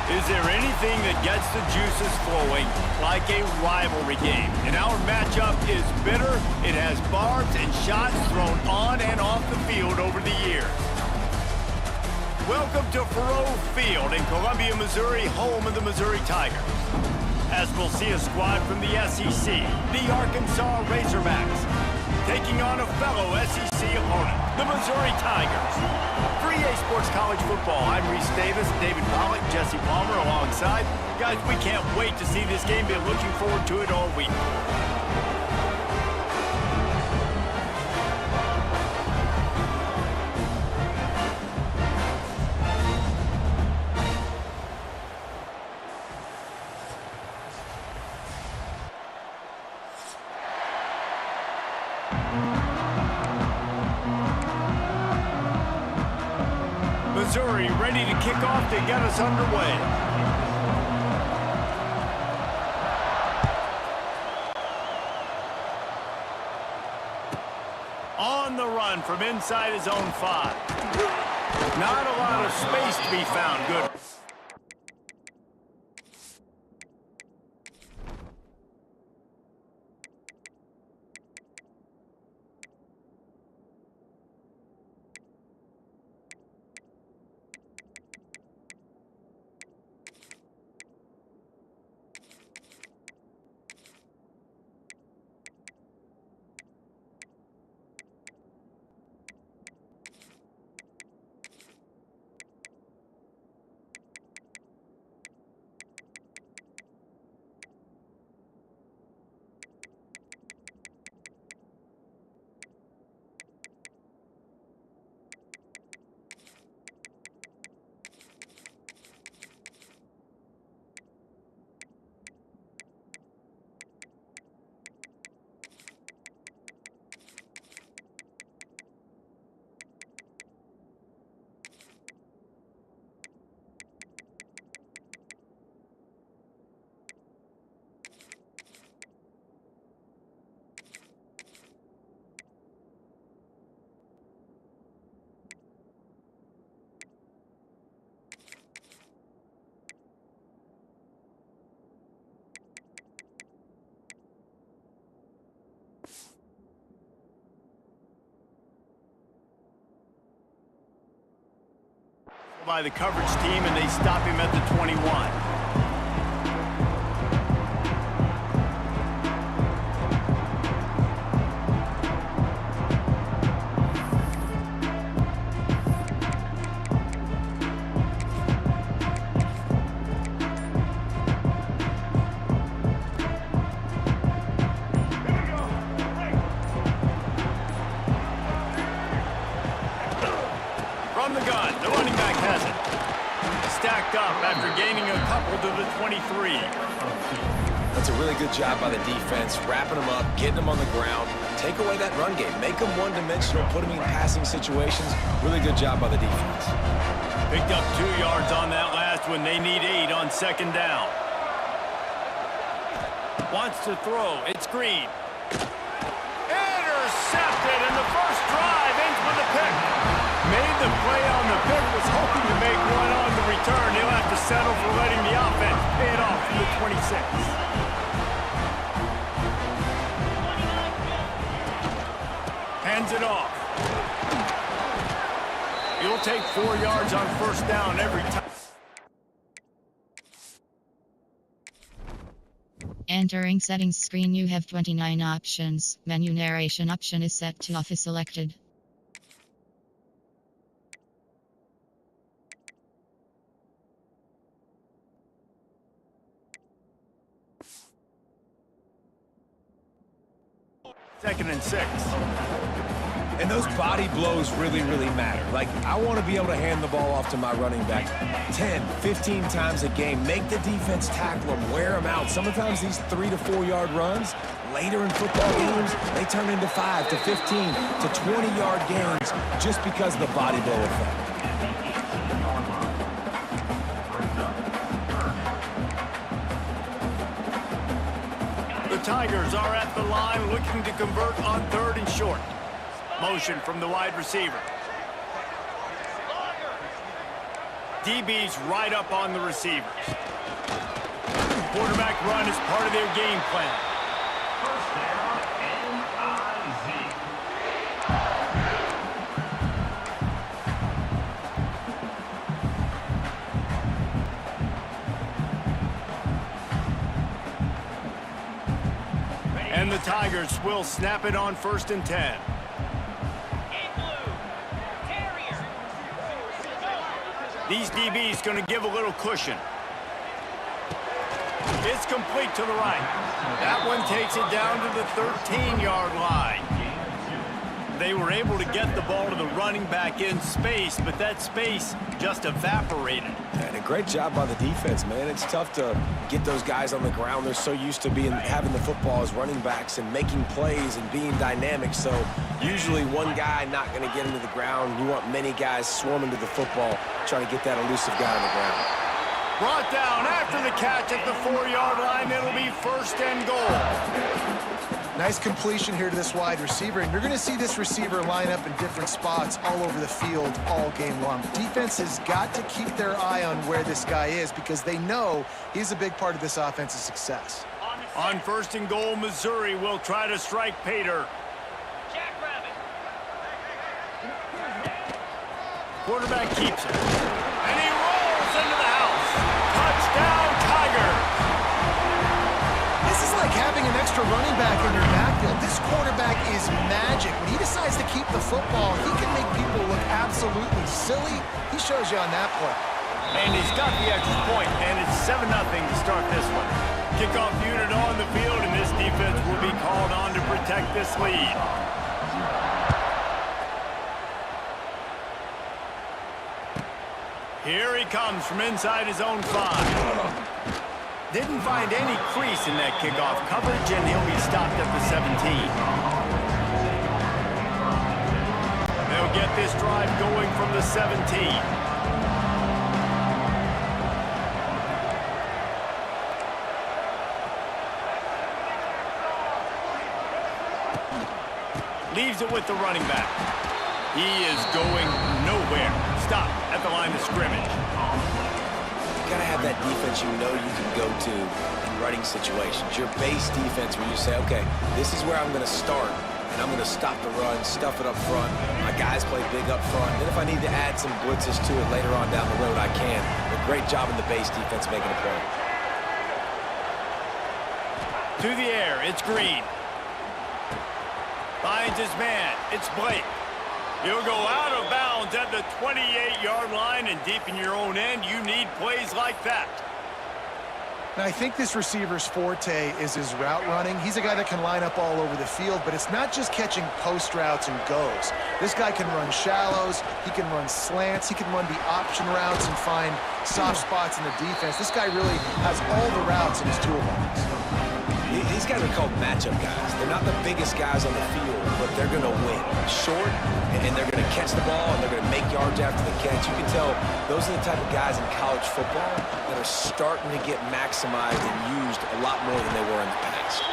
Is there anything that gets the juices flowing like a rivalry game? And our matchup is bitter. It has barbs and shots thrown on and off the field over the years. Welcome to Faurot Field in Columbia, Missouri, home of the Missouri Tigers. As we'll see a squad from the SEC, the Arkansas Razorbacks, taking on a fellow SEC opponent, the Missouri Tigers. For EA Sports College Football, I'm Reese Davis, David Pollock, Jesse Palmer alongside. Guys, we can't wait to see this game. Been looking forward to it all week. Missouri ready to kick off to get us underway. On the run from inside his own 5. Not a lot of space to be found. Good. By the coverage team, and they stop him at the 21. From the gun, the running back has it. Stacked up after gaining a couple to the 23. That's a really good job by the defense, wrapping them up, getting them on the ground. Take away that run game. Make them one-dimensional, put them in passing situations. Really good job by the defense. Picked up 2 yards on that last one. They need 8 on second down. Wants to throw. It's Green. Intercepted, and the first drive ends with a pick. Made the play on the pick, was hoping to make one on the return. He'll have to settle for letting the offense pay it off from the 26. Hands it off. He'll take 4 yards on first down every time. Entering settings screen, you have 29 options. Menu narration option is set to off is selected. Second and 6. And those body blows really, really matter. Like, I want to be able to hand the ball off to my running back 10, 15 times a game. Make the defense tackle them, wear them out. Sometimes these 3 to 4 yard runs, later in football games, they turn into 5 to 15 to 20-yard gains just because of the body blow effect. The Tigers are at the line looking to convert on 3rd and short. Motion from the wide receiver. DBs right up on the receivers. Quarterback run is part of their game plan. First down, NIZ. And the Tigers will snap it on 1st and 10. These DBs going to give a little cushion. It's complete to the right. That one takes it down to the 13-yard line. They were able to get the ball to the running back in space, but that space just evaporated. And a great job by the defense, man. It's tough to get those guys on the ground. They're so used to having the football as running backs and making plays and being dynamic. So usually one guy not going to get into the ground. You want many guys swarming to the football, trying to get that elusive guy on the ground. Brought down after the catch at the 4-yard line. It'll be 1st and goal. Nice completion here to this wide receiver, and you're going to see this receiver line up in different spots all over the field all game long. Defense has got to keep their eye on where this guy is because they know he's a big part of this offense's success. On 1st and goal, Missouri will try to strike Pater. Quarterback keeps it. And he rolls into the house. Touchdown, Tigers! This is like having an extra running back in your backfield. This quarterback is magic. When he decides to keep the football, he can make people look absolutely silly. He shows you on that play. And he's got the extra point, and it's 7-0 to start this one. Kickoff unit on the field, and this defense will be called on to protect this lead. Here he comes from inside his own 5. Didn't find any crease in that kickoff coverage, and he'll be stopped at the 17. They'll get this drive going from the 17. Leaves it with the running back. He is going nowhere. Stop at the line of scrimmage. You gotta have that defense you know you can go to in running situations. Your base defense where you say, okay, this is where I'm gonna start, and I'm gonna stop the run, stuff it up front. My guys play big up front. Then if I need to add some blitzes to it later on down the road, I can. But great job in the base defense making a play. To the air, it's Green. Finds his man, it's Blake. He'll go out of bounds at the 28-yard line, and deep in your own end, you need plays like that. Now, I think this receiver's forte is his route running. He's a guy that can line up all over the field, but it's not just catching post routes and goes. This guy can run shallows, he can run slants, he can run the option routes and find soft spots in the defense. This guy really has all the routes in his toolbox. These guys are called matchup guys. They're not the biggest guys on the field, but they're going to win. Short, and they're going to catch the ball, and they're going to make yards after the catch. You can tell those are the type of guys in college football that are starting to get maximized and used a lot more than they were in the past.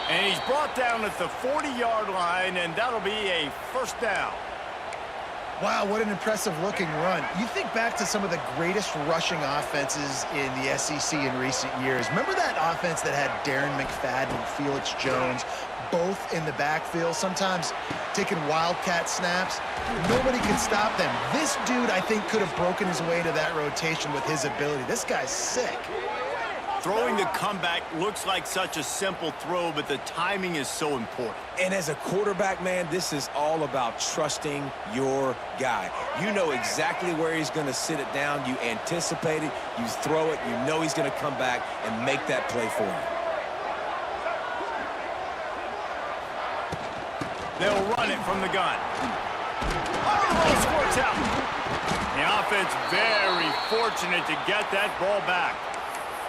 And he's brought down at the 40-yard line, and that'll be a 1st down. Wow, what an impressive-looking run. You think back to some of the greatest rushing offenses in the SEC in recent years. Remember that offense that had Darren McFadden and Felix Jones both in the backfield, sometimes taking wildcat snaps? Nobody could stop them. This dude, I think, could have broken his way to that rotation with his ability. This guy's sick. Throwing the comeback looks like such a simple throw, but the timing is so important. And as a quarterback, man, this is all about trusting your guy. You know exactly where he's going to sit it down. You anticipate it. You throw it. You know he's going to come back and make that play for you. They'll run it from the gun. Oh, squirts out. The offense very fortunate to get that ball back.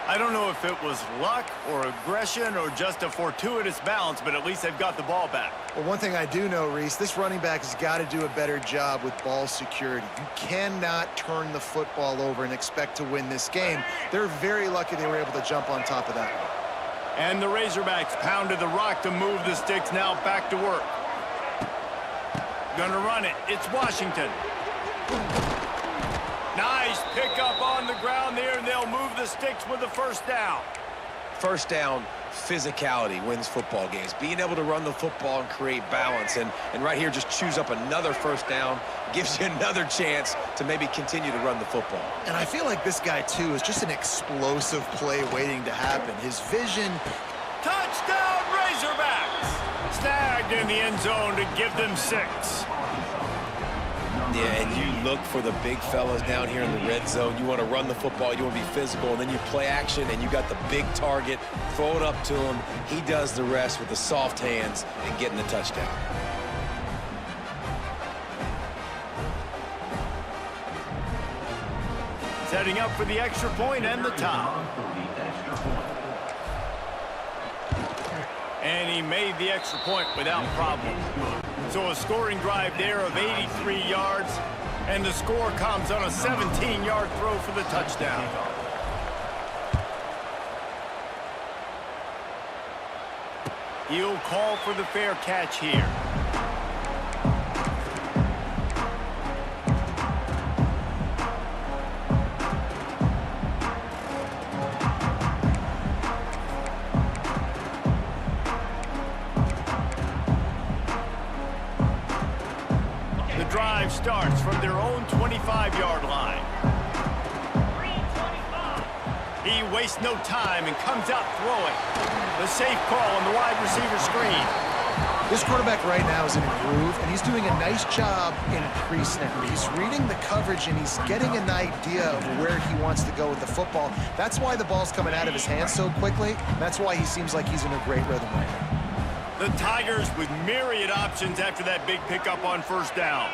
I don't know if it was luck or aggression or just a fortuitous bounce, but at least they've got the ball back. Well, one thing I do know, Reese, this running back has got to do a better job with ball security. You cannot turn the football over and expect to win this game. They're very lucky they were able to jump on top of that one. And the Razorbacks pounded the rock to move the sticks, now back to work. Gonna run it. It's Washington. Nice Nice pickup on the ground there, and they'll move the sticks with the first down. First down, physicality wins football games. Being able to run the football and create balance. And right here, just choose up another first down, gives you another chance to maybe continue to run the football. And I feel like this guy, too, is just an explosive play waiting to happen. His vision... Touchdown, Razorbacks! Snagged in the end zone to give them 6. Yeah, and you look for the big fellas down here in the red zone. You want to run the football, you want to be physical, and then you play action, and you got the big target. Throw it up to him. He does the rest with the soft hands and getting the touchdown. Setting up for the extra point and the tie. And he made the extra point without problem. So a scoring drive there of 83 yards, and the score comes on a 17-yard throw for the touchdown. He'll call for the fair catch here. Drive starts from their own 25-yard line. He wastes no time and comes out throwing. The safe call on the wide receiver screen. This quarterback right now is in a groove, and he's doing a nice job in pre-snap. He's reading the coverage, and he's getting an idea of where he wants to go with the football. That's why the ball's coming out of his hands so quickly. That's why he seems like he's in a great rhythm right now. The Tigers with myriad options after that big pickup on first down.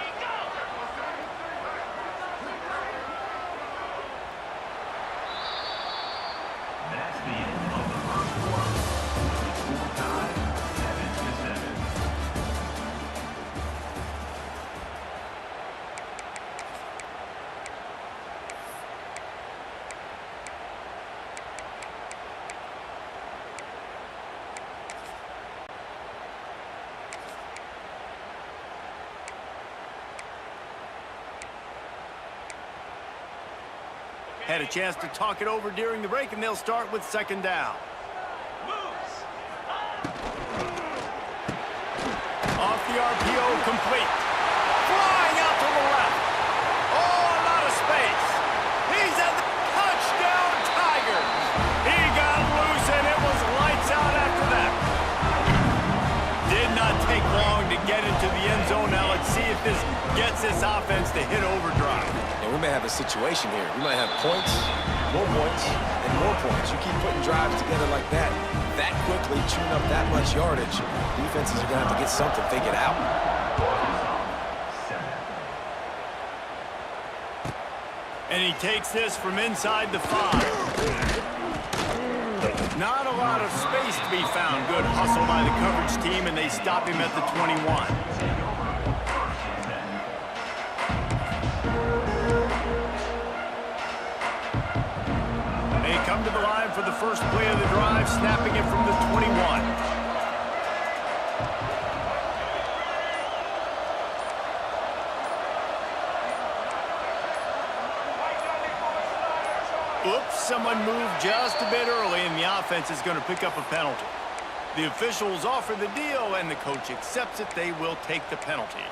That's the end of the first quarter. Score tied 7-7. Had a chance to talk it over during the break, and they'll start with second down. Off the RPO, complete. Flying out to the left. Oh, a lot of space. He's at the touchdown, Tigers. He got loose, and it was lights out after that. Did not take long to get into the end zone. Now let's see if this gets this offense to hit overdrive. And we may have a situation here. We might have points, and more points. You keep putting drives together like that quickly, chewing up that much yardage, defenses are going to have to get something figured out. And he takes this from inside the 5. Not a lot of space to be found. Good hustle by the coverage team, and they stop him at the 21. Come to the line for the first play of the drive, snapping it from the 21. Oops, someone moved just a bit early, and the offense is going to pick up a penalty. The officials offer the deal, and the coach accepts it. They will take the penalty.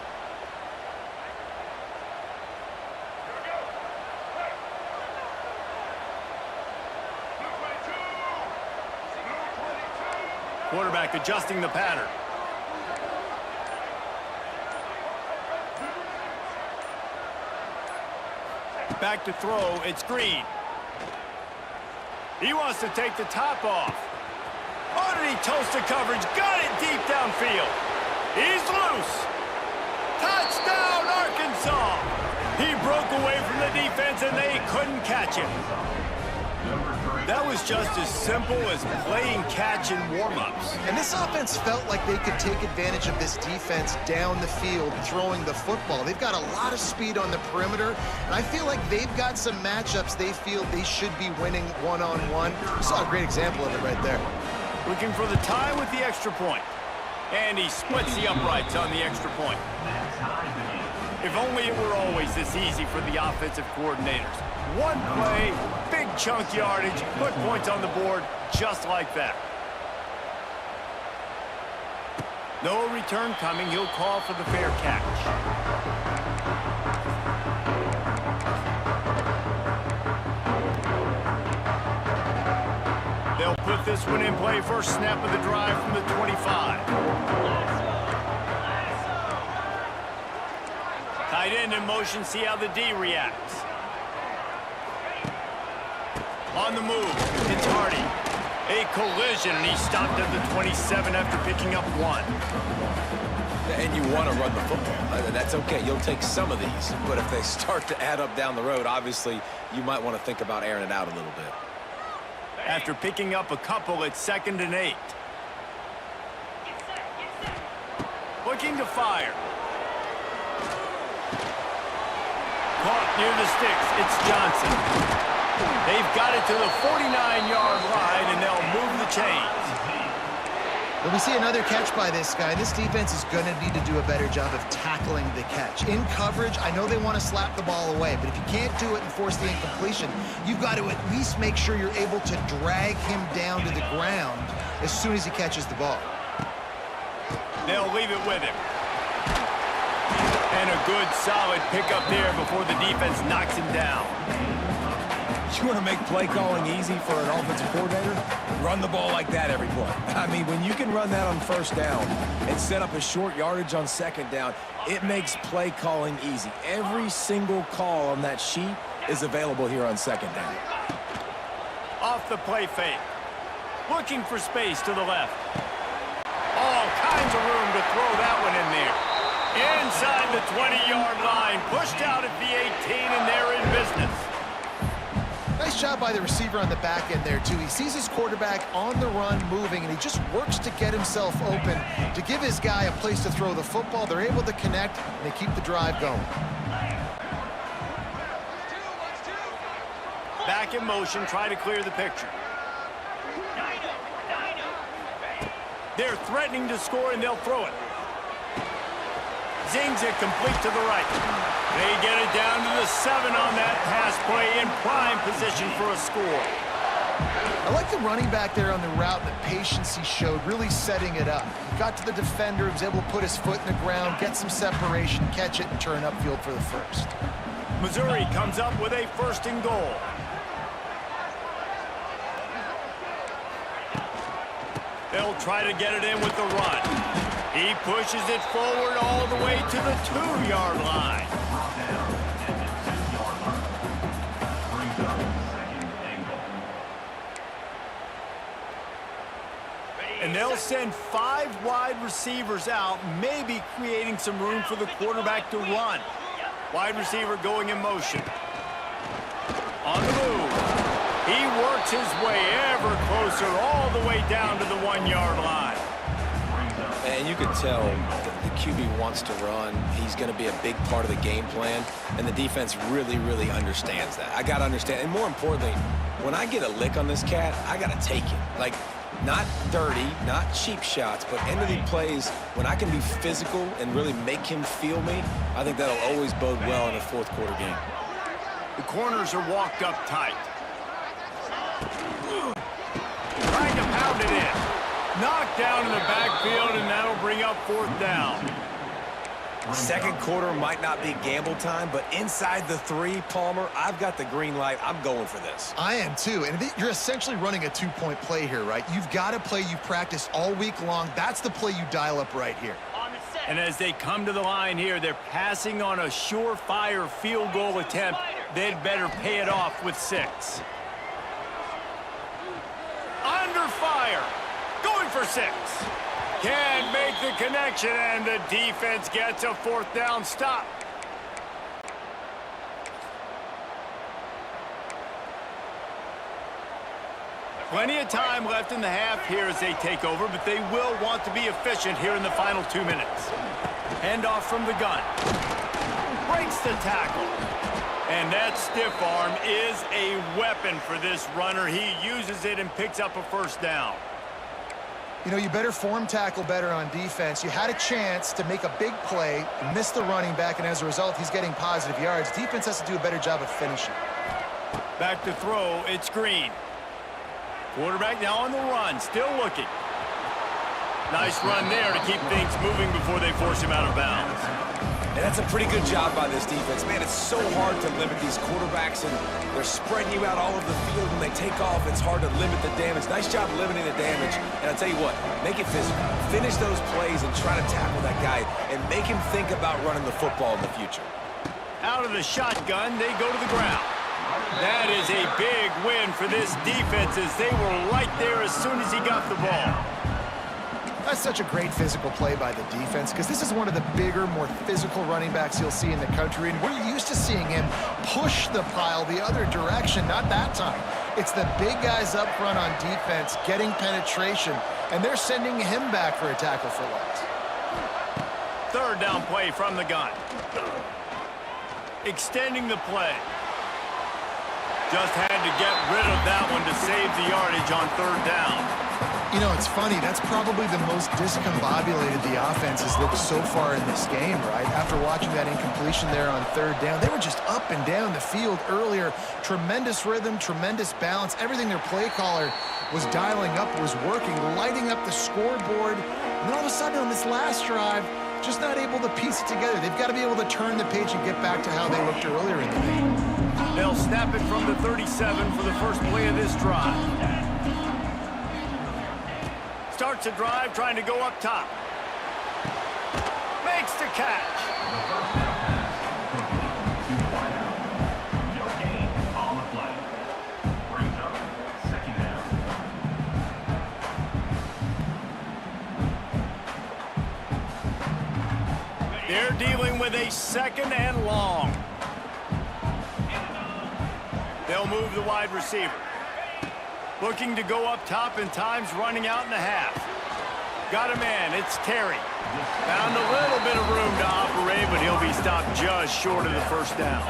Quarterback adjusting the pattern. Back to throw, it's Green. He wants to take the top off. Oh, did he toast the coverage? Got it deep downfield. He's loose. Touchdown, Arkansas. He broke away from the defense, and they couldn't catch him. That was just as simple as playing catch in warm-ups. And this offense felt like they could take advantage of this defense down the field throwing the football. They've got a lot of speed on the perimeter, and I feel like they've got some matchups they feel they should be winning one-on-one. We saw a great example of it right there. Looking for the tie with the extra point. And he splits the uprights on the extra point. If only it were always this easy for the offensive coordinators. One play, big chunk yardage, put points on the board just like that. No return coming. He'll call for the fair catch. They'll put this one in play. First snap of the drive from the 25. Tight end in motion. See how the D reacts. On the move, it's Hardy. A collision, and he stopped at the 27 after picking up 1. And you want to run the football. That's okay. You'll take some of these. But if they start to add up down the road, obviously, you might want to think about airing it out a little bit. After picking up a couple, it's 2nd and 8. Looking to fire. Caught near the sticks. It's Johnson. They've got it to the 49-yard line, and they'll move the chains. When we see another catch by this guy, this defense is going to need to do a better job of tackling the catch. In coverage, I know they want to slap the ball away, but if you can't do it and force the incompletion, you've got to at least make sure you're able to drag him down to the ground as soon as he catches the ball. They'll leave it with him. And a good, solid pickup there before the defense knocks him down. You want to make play calling easy for an offensive coordinator? Run the ball like that every play. I mean, when you can run that on first down and set up a short yardage on second down, it makes play calling easy. Every single call on that sheet is available here on second down. Off the play fake. Looking for space to the left. All kinds of room to throw that one in there. Inside the 20-yard line. Pushed out at the 18, and they're in business. Nice job by the receiver on the back end there, too. He sees his quarterback on the run moving, and he just works to get himself open to give his guy a place to throw the football. They're able to connect, and they keep the drive going. Back in motion, try to clear the picture. They're threatening to score, and they'll throw it. Zings it complete to the right. They get it down to the 7 on that pass play in prime position for a score. I like the running back there on the route and the patience he showed, really setting it up. He got to the defender, was able to put his foot in the ground, get some separation, catch it, and turn upfield for the first. Missouri comes up with a 1st and goal. They'll try to get it in with the run. He pushes it forward all the way to the 2-yard line. And they'll send 5 wide receivers out, maybe creating some room for the quarterback to run. Wide receiver going in motion. On the move. He works his way ever closer all the way down to the 1-yard line. And you can tell the QB wants to run. He's going to be a big part of the game plan, and the defense really, really understands that. I got to understand, and more importantly, when I get a lick on this cat, I got to take it. Like, not dirty, not cheap shots, but end of the plays, when I can be physical and really make him feel me, I think that'll always bode well in a fourth quarter game. The corners are walked up tight. Trying to pound it in. Knocked down in the backfield, and that'll bring up 4th down. Second quarter might not be gamble time, but inside the 3, Palmer, I've got the green light. I'm going for this. I am too, and you're essentially running a 2-point play here, right? You've got a play you've practiced all week long. That's the play you dial up right here. And as they come to the line here, they're passing on a surefire field goal attempt. They'd better pay it off with 6. Under fire. Going for 6. Can't make the connection, and the defense gets a 4th down stop. Plenty of time left in the half here as they take over, but they will want to be efficient here in the final 2 minutes. Handoff from the gun. Breaks the tackle. And that stiff arm is a weapon for this runner. He uses it and picks up a 1st down. You know, you better form tackle better on defense. You had a chance to make a big play, miss the running back, and as a result, he's getting positive yards. Defense has to do a better job of finishing. Back to throw, it's Green. Quarterback now on the run, still looking. Nice run there to keep things moving before they force him out of bounds. And that's a pretty good job by this defense. Man, it's so hard to limit these quarterbacks, and they're spreading you out all over the field. When they take off, it's hard to limit the damage. Nice job limiting the damage. And I'll tell you what, make it physical. Finish those plays and try to tackle that guy and make him think about running the football in the future. Out of the shotgun, they go to the ground. That is a big win for this defense as they were right there as soon as he got the ball. That's such a great physical play by the defense because this is one of the bigger, more physical running backs you'll see in the country, and we're used to seeing him push the pile the other direction. Not that time. It's the big guys up front on defense getting penetration, and they're sending him back for a tackle for loss. Third down play from the gun. Extending the play. Just had to get rid of that one to save the yardage on third down. You know, it's funny. That's probably the most discombobulated the offense has looked so far in this game, right? After watching that incompletion there on third down, they were just up and down the field earlier. Tremendous rhythm, tremendous balance. Everything their play caller was dialing up was working, lighting up the scoreboard. And then all of a sudden on this last drive, just not able to piece it together. They've got to be able to turn the page and get back to how they looked earlier in the game. They'll snap it from the 37 for the first play of this drive. Starts a drive trying to go up top. Makes the catch. No gain on the play. Brings up second down. They're dealing with a second and long. They'll move the wide receiver. Looking to go up top, and time's running out in the half. Got a man, it's Terry. Found a little bit of room to operate, but he'll be stopped just short of the first down.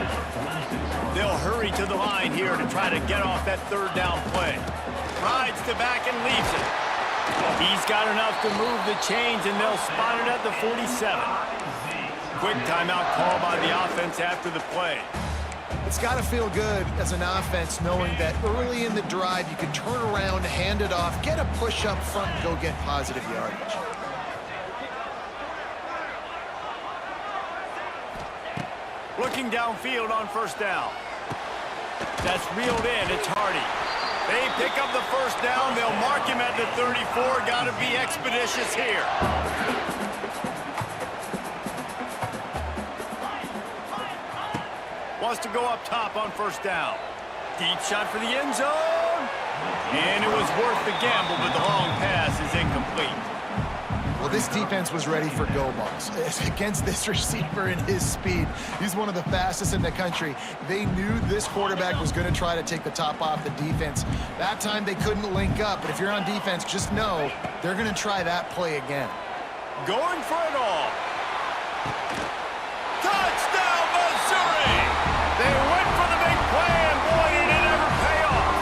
They'll hurry to the line here to try to get off that third down play. Rides to back and leaves it. He's got enough to move the chains, and they'll spot it at the 47. Quick timeout call by the offense after the play. It's got to feel good as an offense knowing that early in the drive you can turn around, hand it off, get a push up front, and go get positive yardage. Looking downfield on first down. That's reeled in. It's Hardy. They pick up the first down. They'll mark him at the 34. Got to be expeditious here. Wants to go up top on first down. Deep shot for the end zone. And it was worth the gamble, but the long pass is incomplete. Well, this defense was ready for go balls. Against this receiver and his speed, he's one of the fastest in the country. They knew this quarterback was going to try to take the top off the defense. That time they couldn't link up, but if you're on defense, just know they're going to try that play again. Going for it all. Touchdown, Missouri! They went for the big play, and boy, did it ever pay off.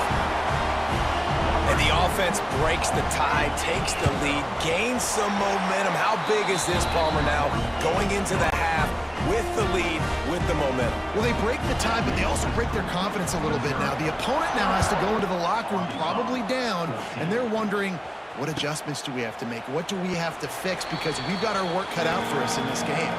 And the offense breaks the tie, takes the lead, gains some momentum. How big is this, Palmer, now going into the half with the lead, with the momentum? Well, they break the tie, but they also break their confidence a little bit now. The opponent now has to go into the locker room probably down, and they're wondering, what adjustments do we have to make? What do we have to fix? Because we've got our work cut out for us in this game.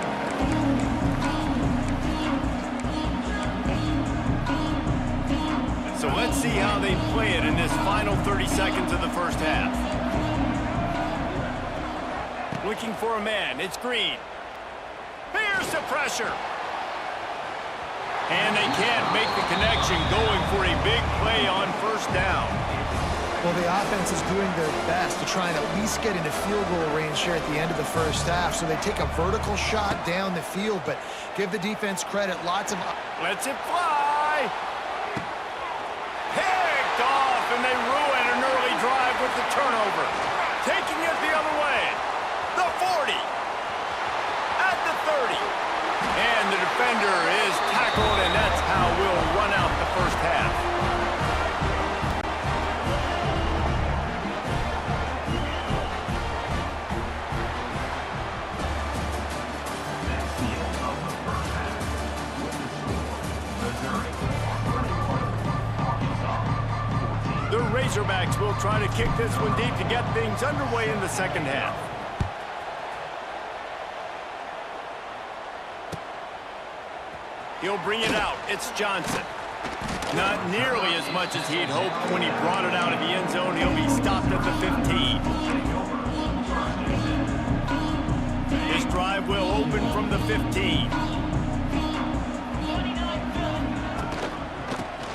So let's see how they play it in this final 30 seconds of the first half. Looking for a man, it's Green. Here's the pressure. And they can't make the connection, going for a big play on first down. Well, the offense is doing their best to try and at least get into field goal range here at the end of the first half. So they take a vertical shot down the field, but give the defense credit. Lots of... Lets it fly. Picked off, and they ruin an early drive with the turnover. Taking it the other way. The 40. At the 30. And the defender is tackled, and that's how we'll run out the first half. The Razorbacks will try to kick this one deep to get things underway in the second half. He'll bring it out. It's Johnson. Not nearly as much as he'd hoped when he brought it out of the end zone. He'll be stopped at the 15. His drive will open from the 15.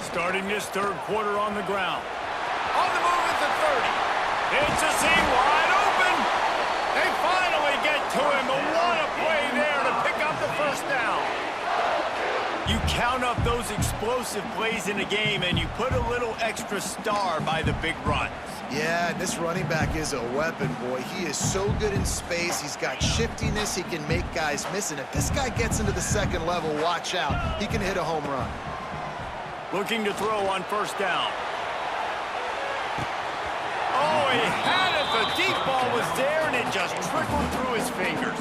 Starting this third quarter on the ground. On the move at the 30. It's a seam wide open. They finally get to him, but what a play there to pick up the first down. You count up those explosive plays in a game, and you put a little extra star by the big runs. Yeah, this running back is a weapon, boy. He is so good in space. He's got shiftiness. He can make guys miss. And if this guy gets into the second level, watch out. He can hit a home run. Looking to throw on first down. Oh, he had it. The deep ball was there, and it just trickled through his fingers.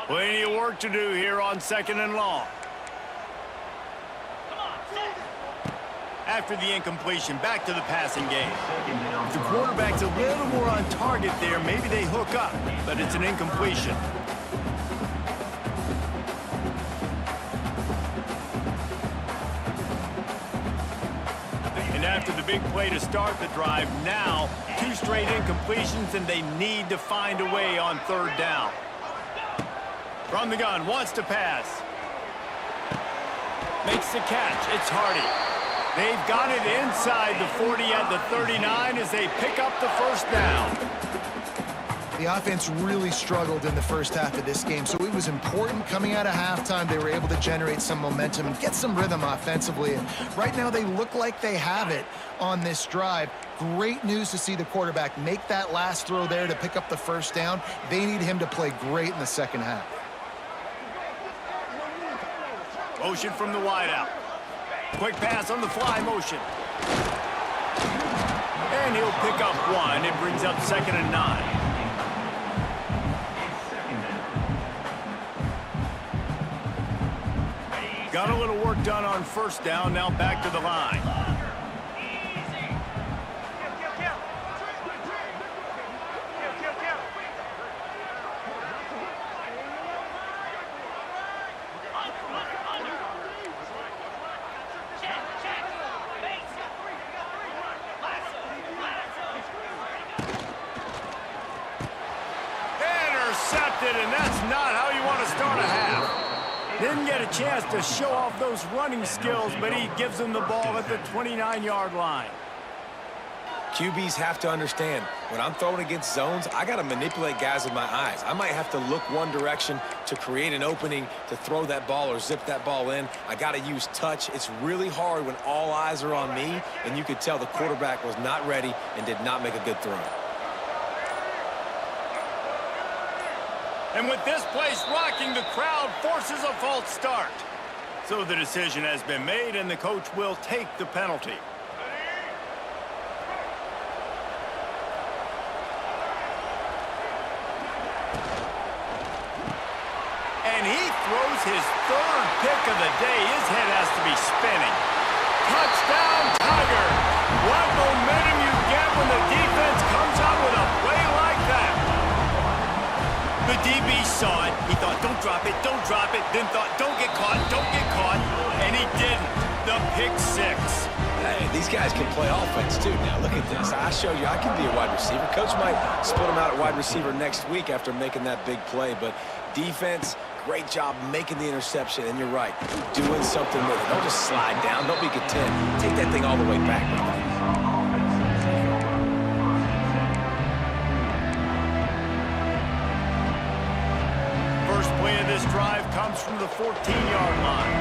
Plenty of work to do here on second and long. After the incompletion, back to the passing game. If the quarterback's a little more on target there, maybe they hook up, but it's an incompletion. And after the big play to start the drive, now 2 straight incompletions, and they need to find a way on third down. From the gun, wants to pass. Makes the catch. It's Hardy. They've got it inside the 40 at the 39 as they pick up the first down. The offense really struggled in the first half of this game, so it was important coming out of halftime. They were able to generate some momentum and get some rhythm offensively. And right now they look like they have it on this drive. Great news to see the quarterback make that last throw there to pick up the first down. They need him to play great in the second half. Motion from the wideout. Quick pass on the fly motion. And he'll pick up 1. It brings up 2nd and 9. Got a little work done on first down. Now back to the line. And that's not how you want to start a half. Didn't get a chance to show off those running skills, but he gives them the ball at the 29-yard line. QBs have to understand, when I'm throwing against zones, I got to manipulate guys with my eyes. I might have to look one direction to create an opening to throw that ball or zip that ball in. I got to use touch. It's really hard when all eyes are on me, and you could tell the quarterback was not ready and did not make a good throw. And with this place rocking, the crowd forces a false start. So the decision has been made, and the coach will take the penalty. And he throws his 3rd pick of the day. His head has to be spinning. Touchdown, Tiger! What momentum you get when the defense comes out with a play like that. The DB saw it. He thought, don't drop it, then thought, don't get caught, and he didn't. The pick 6. Hey, these guys can play offense too now. Look at this. I showed you I can be a wide receiver. Coach might split him out at wide receiver next week after making that big play, but defense, great job making the interception, and you're right, doing something with it. Don't just slide down. Don't be content. Take that thing all the way back. First play of this drive comes from the 14-yard line.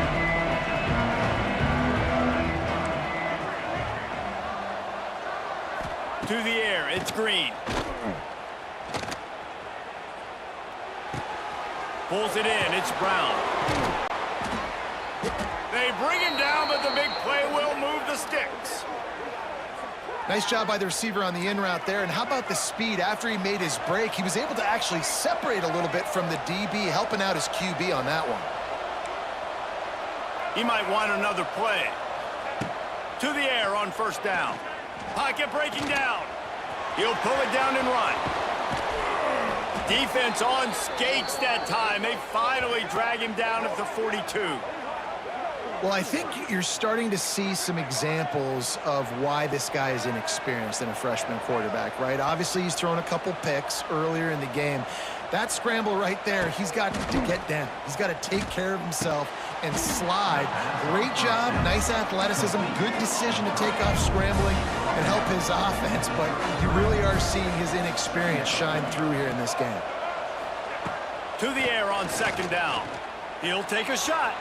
To the air, it's Green. Pulls it in, it's Brown. They bring him down, but the big play will move the sticks. Nice job by the receiver on the in route there. And how about the speed? After he made his break, he was able to actually separate a little bit from the DB, helping out his QB on that one. He might want another play. To the air on first down. Pocket breaking down. He'll pull it down and run. Defense on skates that time. They finally drag him down at the 42. Well, I think you're starting to see some examples of why this guy is inexperienced in a freshman quarterback, right? Obviously, he's thrown a couple picks earlier in the game. That scramble right there, he's got to get down. He's got to take care of himself and slide. Great job, nice athleticism, good decision to take off scrambling and help his offense, but you really are seeing his inexperience shine through here in this game. To the air on second down. He'll take a shot.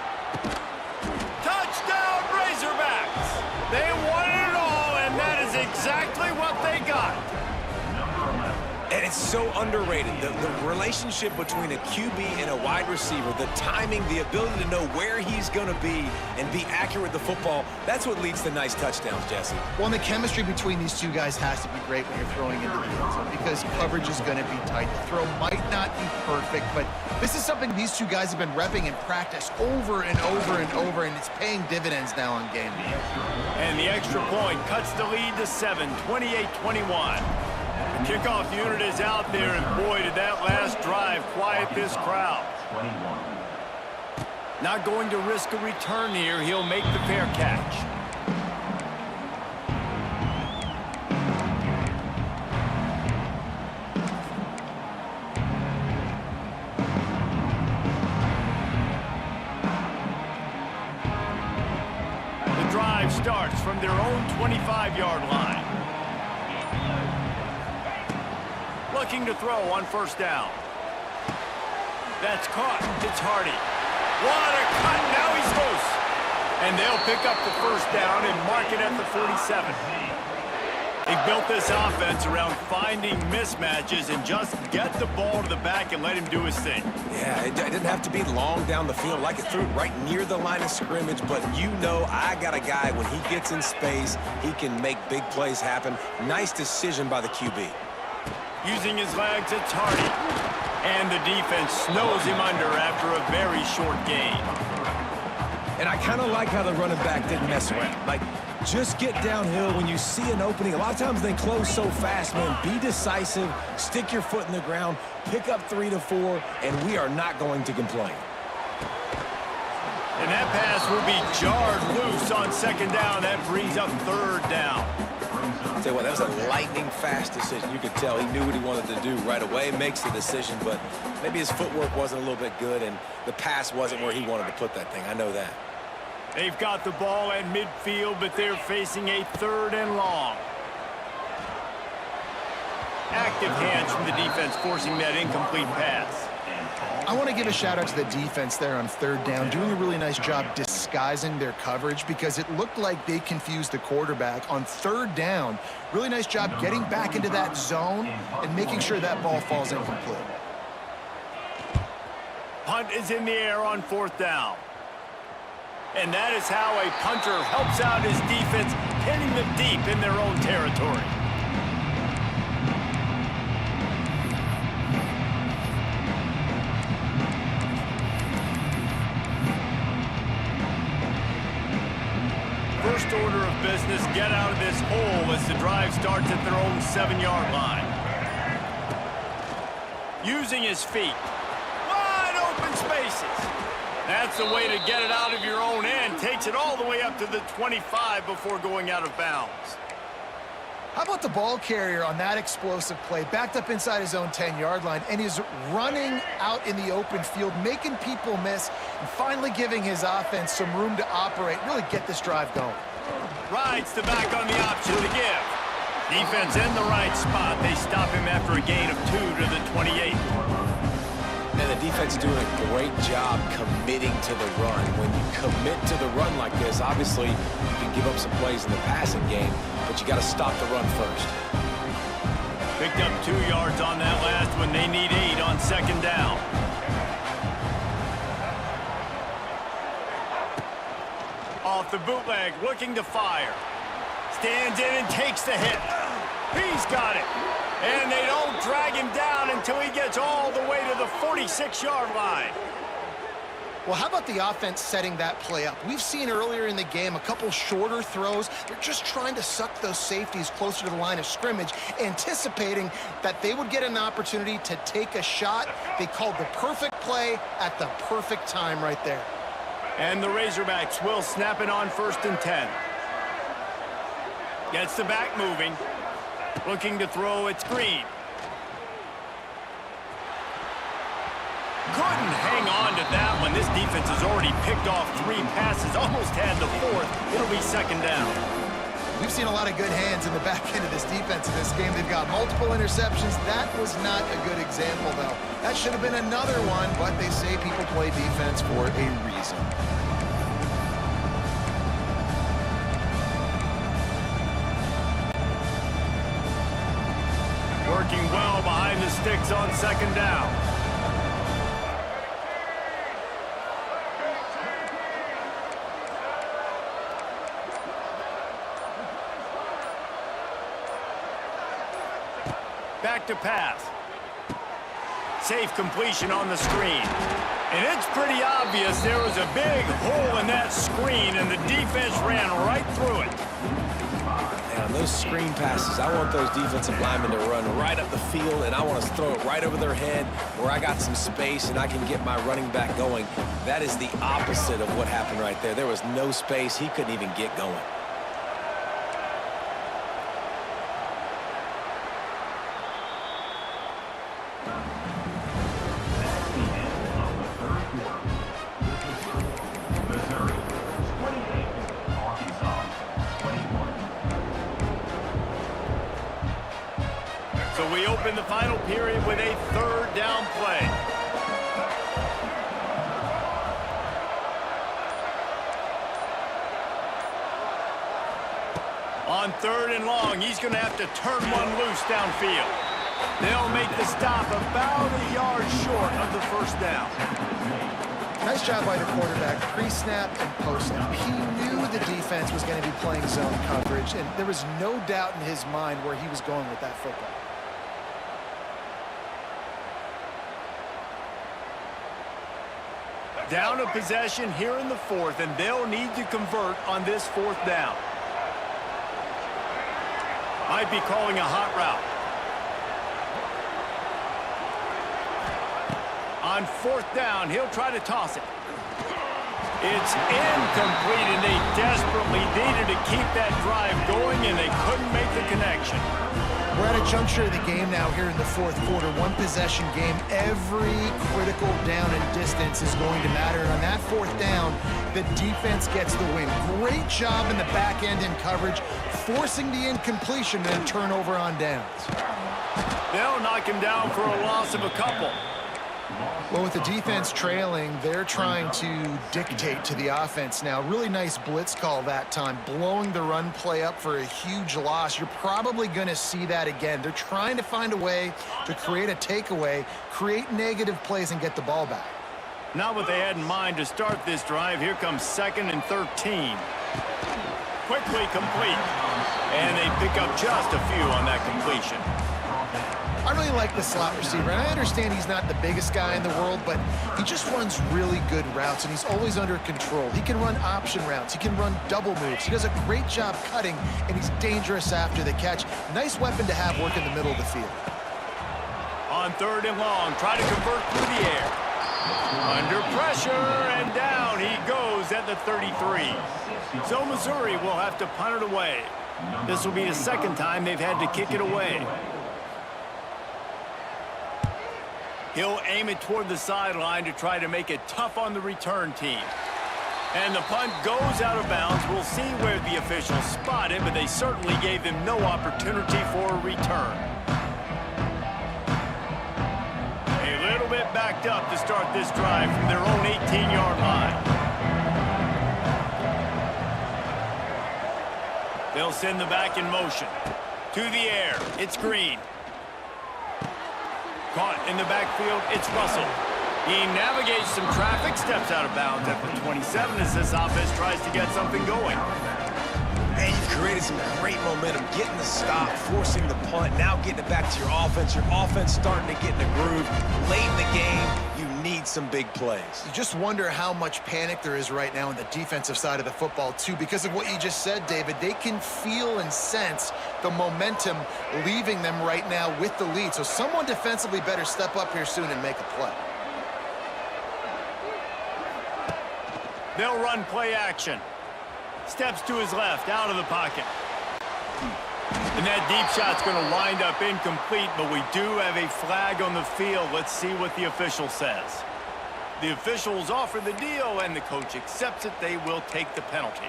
Touchdown, Razorbacks! They wanted it all, and that is exactly what they got. And it's so underrated. The relationship between a QB and a wide receiver, the timing, the ability to know where he's going to be and be accurate with the football, that's what leads to nice touchdowns, Jesse. Well, and the chemistry between these two guys has to be great when you're throwing into the end zone because coverage is going to be tight. The throw might not be perfect, but this is something these two guys have been repping in practice over and over and over, and it's paying dividends now on game day. And the extra point cuts the lead to 7, 28-21. The kickoff unit is out there, and boy, did that last drive quiet this crowd. 21. Not going to risk a return here. He'll make the fair catch. The drive starts from their own 25-yard line. Looking to throw on first down. That's caught. It's Hardy. What a cut. Now he's loose. And they'll pick up the first down and mark it at the 47. They've built this offense around finding mismatches and just get the ball to the back and let him do his thing. Yeah, it didn't have to be long down the field. Like it threw it right near the line of scrimmage, but you know I got a guy, when he gets in space, he can make big plays happen. Nice decision by the QB. Using his legs, it's Hardy. And the defense snows him under after a very short gain. And I kind of like how the running back didn't mess around. Like, just get downhill when you see an opening. A lot of times they close so fast, man. Be decisive, stick your foot in the ground, pick up 3 to 4, and we are not going to complain. And that pass will be jarred loose on second down. That brings up third down. Tell you what, that was a lightning-fast decision. You could tell he knew what he wanted to do right away, makes the decision, but maybe his footwork wasn't a little bit good, and the pass wasn't where he wanted to put that thing. I know that. They've got the ball at midfield, but they're facing a third and long. Active hands from the defense forcing that incomplete pass. I want to give a shout out to the defense there on third down, doing a really nice job disguising their coverage because it looked like they confused the quarterback on third down. Really nice job getting back into that zone and making sure that ball falls incomplete. Punt is in the air on fourth down. And that is how a punter helps out his defense, pinning them deep in their own territory. First order of business, get out of this hole as the drive starts at their own 7-yard line. Using his feet. Wide open spaces. That's the way to get it out of your own end. Takes it all the way up to the 25 before going out of bounds. How about the ball carrier on that explosive play? Backed up inside his own 10-yard line and is running out in the open field, making people miss, and finally giving his offense some room to operate, really get this drive going. Rides the back on the option to give. Defense in the right spot. They stop him after a gain of 2 to the 28. And the defense is doing a great job committing to the run. When you commit to the run like this, obviously you can give up some plays in the passing game, but you got to stop the run first. Picked up 2 yards on that last one. They need 8 on second down. Off the bootleg, looking to fire. Stands in and takes the hit. He's got it. And they don't drag him down until he gets all the way to the 46-yard line. Well, how about the offense setting that play up? We've seen earlier in the game a couple shorter throws. They're just trying to suck those safeties closer to the line of scrimmage, anticipating that they would get an opportunity to take a shot. They called the perfect play at the perfect time right there. And the Razorbacks will snap it on 1st and 10. Gets the back moving. Looking to throw, it's Green. Couldn't hang on to that one. This defense has already picked off 3 passes, almost had the 4th. It'll be 2nd down. We've seen a lot of good hands in the back end of this defense in this game. They've got multiple interceptions. That was not a good example, though. That should have been another one, but they say people play defense for a reason. Working well behind the sticks on 2nd down. Back to pass. Safe completion on the screen. And it's pretty obvious there was a big hole in that screen, and the defense ran right through it. And on those screen passes, I want those defensive linemen to run right up the field, and I want to throw it right over their head where I got some space and I can get my running back going. That is the opposite of what happened right there. There was no space. He couldn't even get going. So we open the final period with a 3rd down play. On 3rd and long, he's going to have to turn one loose downfield. They'll make the stop about a yard short of the 1st down. Nice job by the quarterback, pre-snap and post-snap. He knew the defense was going to be playing zone coverage, and there was no doubt in his mind where he was going with that football. Down a possession here in the 4th, and they'll need to convert on this 4th down. Might be calling a hot route. On 4th down, he'll try to toss it. It's incomplete, and they desperately needed to keep that drive going, and they couldn't make the connection. We're at a juncture of the game now here in the 4th quarter. One possession game. Every critical down and distance is going to matter. And on that 4th down, the defense gets the win. Great job in the back end in coverage, forcing the incompletion and a turnover on downs. They'll knock him down for a loss of a couple. Well, with the defense trailing, they're trying to dictate to the offense now. Really nice blitz call that time, blowing the run play up for a huge loss. You're probably going to see that again. They're trying to find a way to create a takeaway, create negative plays, and get the ball back. Not what they had in mind to start this drive. Here comes 2nd and 13. Quickly complete. And they pick up just a few on that completion. I really like the slot receiver, and I understand he's not the biggest guy in the world, but he just runs really good routes, and he's always under control. He can run option routes. He can run double moves. He does a great job cutting, and he's dangerous after the catch. Nice weapon to have work in the middle of the field. On 3rd and long, try to convert through the air. Under pressure, and down he goes at the 33. So Missouri will have to punt it away. This will be the 2nd time they've had to kick it away. He'll aim it toward the sideline to try to make it tough on the return team. And the punt goes out of bounds. We'll see where the officials spot it, but they certainly gave them no opportunity for a return. A little bit backed up to start this drive from their own 18-yard line. They'll send the back in motion. To the air, it's Green. Caught in the backfield, it's Russell. He navigates some traffic, steps out of bounds at the 27 as this offense tries to get something going. And you've created some great momentum, getting the stop, forcing the punt, now getting it back to your offense. Your offense starting to get in the groove. Late in the game, you need some big plays. You just wonder how much panic there is right now on the defensive side of the football, too, because of what you just said, David. They can feel and sense the momentum leaving them right now with the lead. So someone defensively better step up here soon and make a play. They'll run play action. Steps to his left, out of the pocket. And that deep shot's going to wind up incomplete, but we do have a flag on the field. Let's see what the official says. The officials offer the deal, and the coach accepts it. They will take the penalty.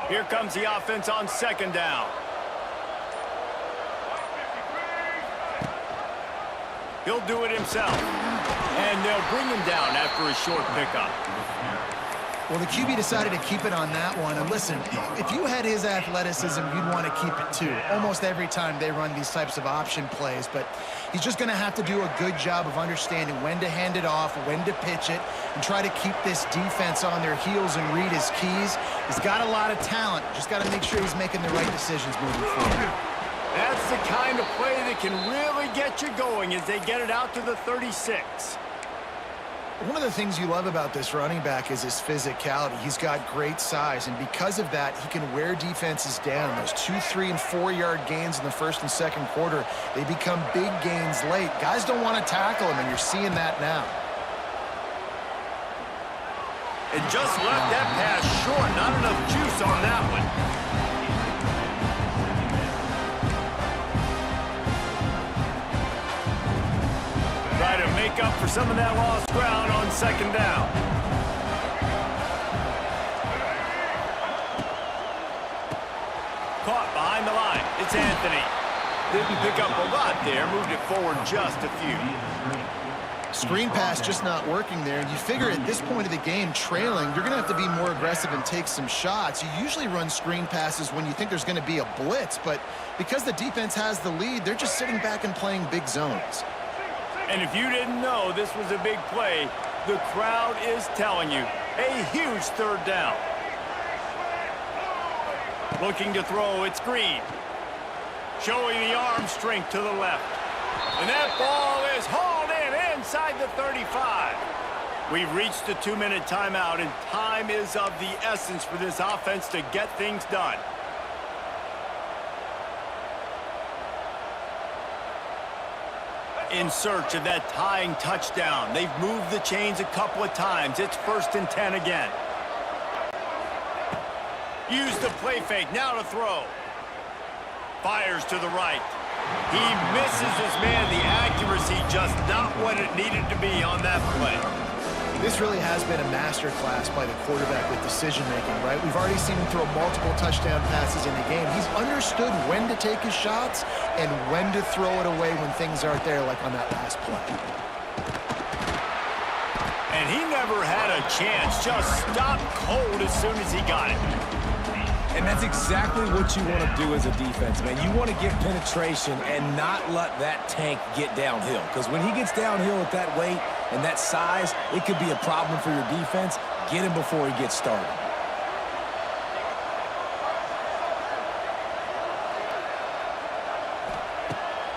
Here comes the offense on second down. He'll do it himself. And they'll bring him down after a short pickup. Well, the QB decided to keep it on that one. And listen, if you had his athleticism, you'd want to keep it too. Almost every time they run these types of option plays. But he's just going to have to do a good job of understanding when to hand it off, when to pitch it, and try to keep this defense on their heels and read his keys. He's got a lot of talent. Just got to make sure he's making the right decisions moving forward. That's the kind of play that can really get you going as they get it out to the 36. One of the things you love about this running back is his physicality. He's got great size, and because of that, he can wear defenses down. Those 2-, 3-, and 4-yard gains in the first and second quarter, they become big gains late. Guys don't want to tackle him, and you're seeing that now. And just left that pass short. Not enough juice on that one. Try to make up for some of that lost ground on second down. Caught behind the line. It's Anthony. Didn't pick up a lot there. Moved it forward just a few. Screen pass just not working there. And you figure at this point of the game, trailing, you're going to have to be more aggressive and take some shots. You usually run screen passes when you think there's going to be a blitz. But because the defense has the lead, they're just sitting back and playing big zones. And if you didn't know this was a big play, the crowd is telling you. A huge third down. Looking to throw, it's Green. Showing the arm strength to the left. And that ball is hauled in inside the 35. We've reached the 2-minute timeout, and time is of the essence for this offense to get things done. In search of that tying touchdown. They've moved the chains a couple of times. It's 1st and 10 again. Use the play fake. Now to throw. Fires to the right. He misses his man. The accuracy just not what it needed to be on that play. This really has been a masterclass by the quarterback with decision-making, right? We've already seen him throw multiple touchdown passes in the game. He's understood when to take his shots and when to throw it away when things aren't there, like on that last play. And he never had a chance. Just stopped cold as soon as he got it. And that's exactly what you want to do as a defense, man. You want to get penetration and not let that tank get downhill. Because when he gets downhill at that weight and that size, it could be a problem for your defense. Get him before he gets started.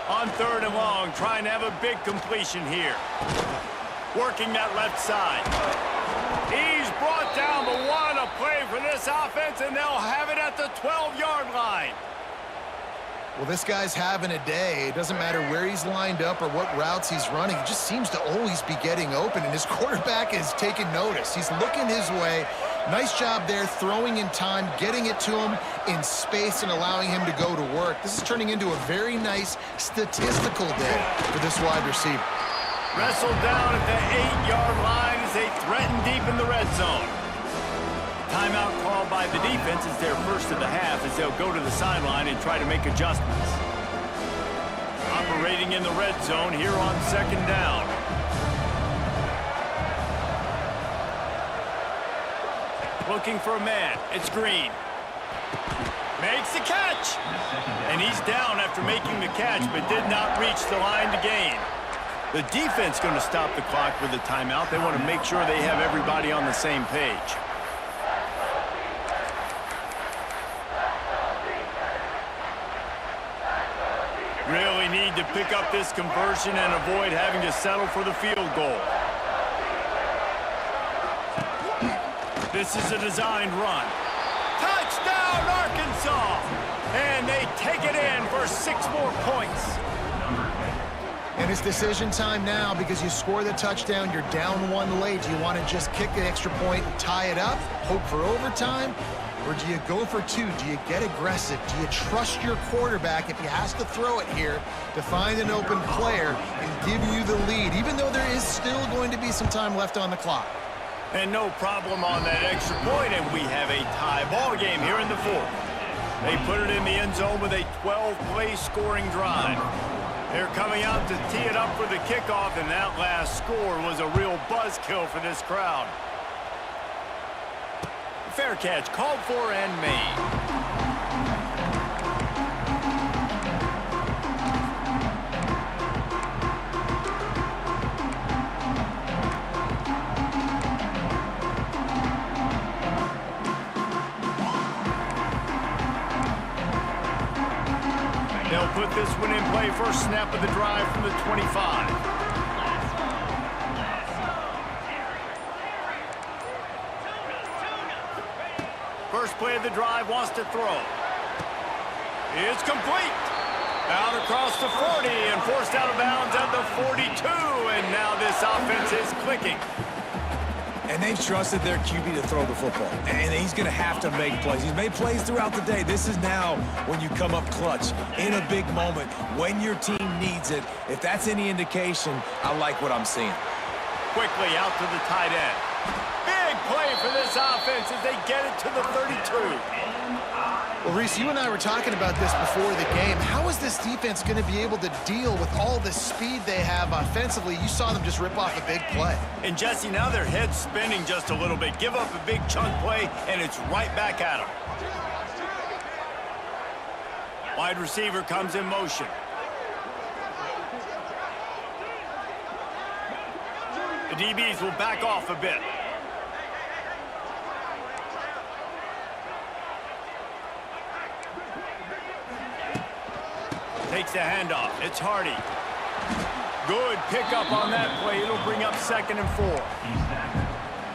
On 3rd and long, trying to have a big completion here. Working that left side. He's brought down, but what a play for this offense, and they'll have it at the 12-yard line. Well, this guy's having a day. It doesn't matter where he's lined up or what routes he's running. He just seems to always be getting open, and his quarterback is taking notice. He's looking his way. Nice job there, throwing in time, getting it to him in space and allowing him to go to work. This is turning into a very nice statistical day for this wide receiver. Wrestled down at the 8-yard line as they threaten deep in the red zone. Timeout called by the defense is their first of the half as they'll go to the sideline and try to make adjustments. Operating in the red zone here on 2nd down. Looking for a man. It's Green. Makes the catch. And he's down after making the catch, but did not reach the line to gain. The defense going to stop the clock with a timeout. They want to make sure they have everybody on the same page. Really need to pick up this conversion and avoid having to settle for the field goal. This is a designed run. Touchdown, Arkansas! And they take it in for 6 more points. And it's decision time now because you score the touchdown, you're down 1 late. Do you want to just kick the extra point and tie it up, hope for overtime? Or do you go for 2? Do you get aggressive? Do you trust your quarterback if he has to throw it here to find an open player and give you the lead, even though there is still going to be some time left on the clock? And no problem on that extra point, and we have a tie ball game here in the 4th. They put it in the end zone with a 12-play scoring drive. They're coming out to tee it up for the kickoff, and that last score was a real buzzkill for this crowd. Fair catch called for and made. They'll put this one in play. First snap of the drive from the 25. First play of the drive, wants to throw. It's complete. Out across the 40 and forced out of bounds at the 42. And now this offense is clicking. And they've trusted their QB to throw the football. And he's going to have to make plays. He's made plays throughout the day. This is now when you come up clutch in a big moment when your team needs it. If that's any indication, I like what I'm seeing. Quickly out to the tight end. Big play for this offense as they get it to the 32. Well, Reese, you and I were talking about this before the game. How is this defense going to be able to deal with all the speed they have offensively? You saw them just rip off a big play. And Jesse, now their head's spinning just a little bit. Give up a big chunk play, and it's right back at them. Wide receiver comes in motion. The DBs will back off a bit. Takes the handoff. It's Hardy. Good pickup on that play. It'll bring up 2nd and 4.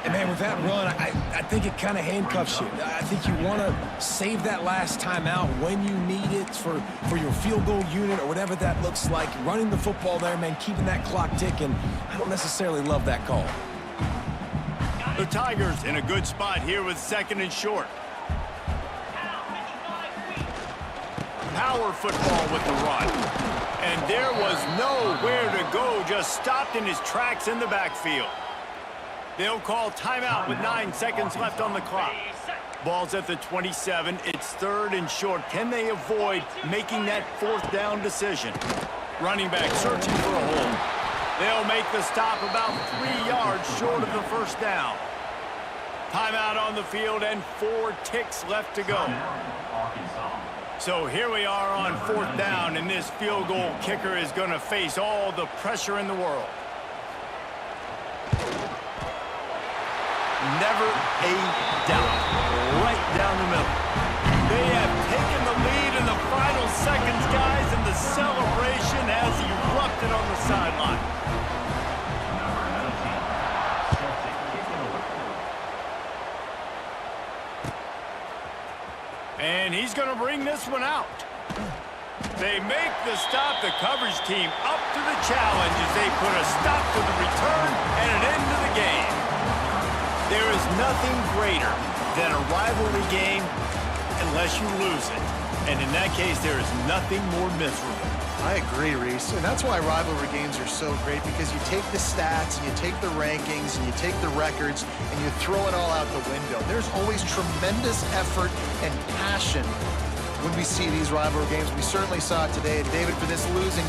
And, man, with that run, I think it kind of handcuffs you. I think you want to save that last time out when you need it for your field goal unit or whatever that looks like. Running the football there, man, keeping that clock ticking. I don't necessarily love that call. The Tigers in a good spot here with 2nd and short. Power football with the run. And there was nowhere to go, just stopped in his tracks in the backfield. They'll call timeout with 9 seconds left on the clock. Ball's at the 27. It's 3rd and short. Can they avoid making that 4th down decision? Running back searching for a hole. They'll make the stop about 3 yards short of the first down. Timeout on the field and 4 ticks left to go. So here we are on 4th down, and this field goal kicker is going to face all the pressure in the world. Never a doubt. Right down the middle. They have taken the lead in the final seconds, guys, and the celebration has erupted on the sideline. And he's going to bring this one out. They make the stop. The coverage team up to the challenge as they put a stop to the return and an end to the game. There is nothing greater than a rivalry game unless you lose it. And in that case, there is nothing more miserable. I agree, Reese. And that's why rivalry games are so great, because you take the stats, and you take the rankings, and you take the records, and you throw it all out the window. There's always tremendous effort and passion when we see these rivalry games. We certainly saw it today. And David, for this losing